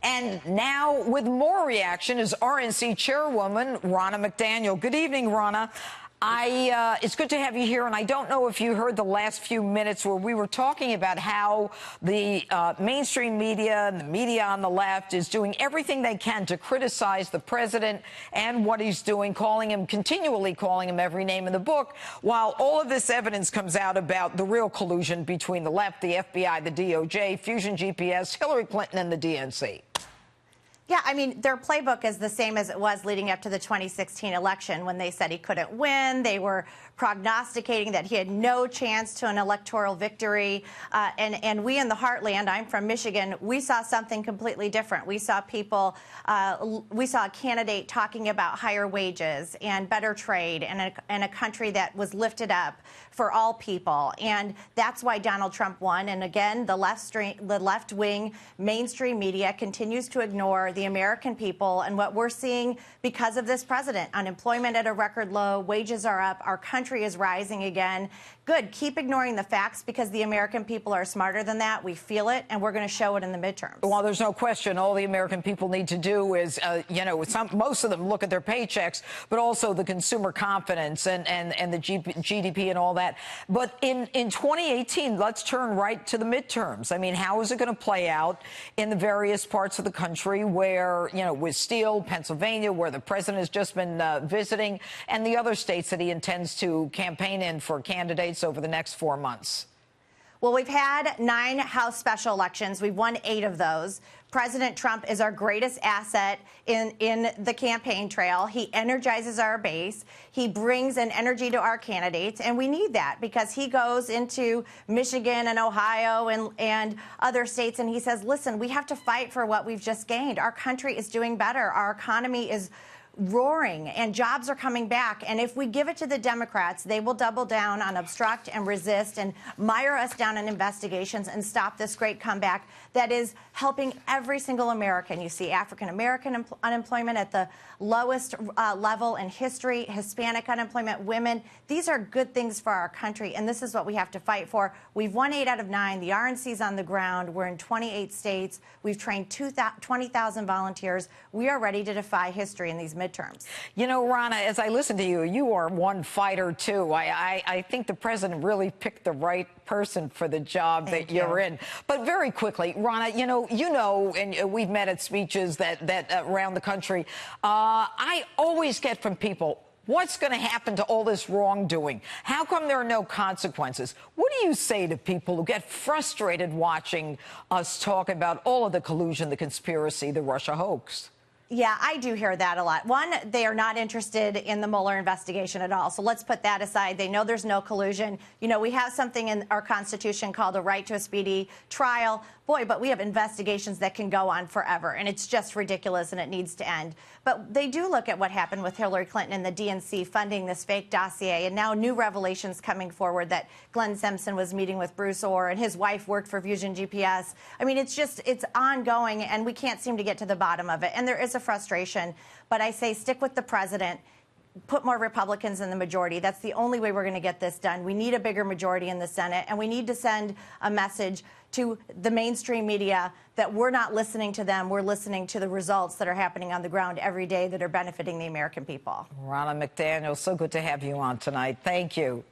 And now with more reaction is RNC chairwoman Ronna McDaniel. Good evening, Ronna. It's good to have you here, and I don't know if you heard the last few minutes where we were talking about how the mainstream media and the media on the left is doing everything they can to criticize the president and what he's doing, continually calling him every name in the book, while all of this evidence comes out about the real collusion between the left, the FBI, the DOJ, Fusion GPS, Hillary Clinton, and the DNC. Yeah, I mean, their playbook is the same as it was leading up to the 2016 election when they said he couldn't win. They were prognosticating that he had no chance to an electoral victory. And we in the heartland, I'm from Michigan, we saw something completely different. We saw we saw a candidate talking about higher wages and better trade and a country that was lifted up for all people. And that's why Donald Trump won. And again, the left-wing mainstream media continues to ignore the American people and what we're seeing because of this president. Unemployment at a record low, wages are up, our country is rising again. Good, keep ignoring the facts because the American people are smarter than that. We feel it, and we're going to show it in the midterms. Well, there's no question. All the American people need to do is, most of them look at their paychecks, but also the consumer confidence and the GDP and all that. But in 2018, let's turn right to the midterms. I mean, how is it going to play out in the various parts of the country where, with Steele, Pennsylvania, where the president has just been visiting, and the other states that he intends to campaign in for candidates over the next 4 months? Well, we've had 9 House special elections. We've won 8 of those. President Trump is our greatest asset in the campaign trail. He energizes our base. He brings an energy to our candidates, and we need that because he goes into Michigan and Ohio and other states, and he says, listen, we have to fight for what we've just gained. Our country is doing better. Our economy is roaring and jobs are coming back. And if we give it to the Democrats, they will double down on obstruct and resist and mire us down in investigations and stop this great comeback that is helping every single American. You see African-American unemployment at the lowest level in history, Hispanic unemployment, women. These are good things for our country, and this is what we have to fight for. We've won 8 out of 9. The RNC's on the ground. We're in 28 states. We've trained 20,000 volunteers. We are ready to defy history in these midterms. Ronna, as I listen to you, you are one fighter, too. I think the president really picked the right person for the job that you're in. But very quickly, Ronna, and we've met at speeches that around the country. I always get from people, what's going to happen to all this wrongdoing? How come there are no consequences? What do you say to people who get frustrated watching us talk about all of the collusion, the conspiracy, the Russia hoax? Yeah, I do hear that a lot. One, they are not interested in the Mueller investigation at all. So let's put that aside. They know there's no collusion. We have something in our Constitution called a right to a speedy trial. Boy, but we have investigations that can go on forever, and it's just ridiculous, and it needs to end. But they do look at what happened with Hillary Clinton and the DNC funding this fake dossier, and now new revelations coming forward that Glenn Simpson was meeting with Bruce Ohr and his wife worked for Fusion GPS. I mean, it's ongoing, and we can't seem to get to the bottom of it. And there is a frustration, but I say stick with the president. Put more Republicans in the majority. That's the only way we're going to get this done. We need a bigger majority in the Senate, and we need to send a message to the mainstream media that we're not listening to them. We're listening to the results that are happening on the ground every day that are benefiting the American people. Ronna McDaniel, so good to have you on tonight. Thank you.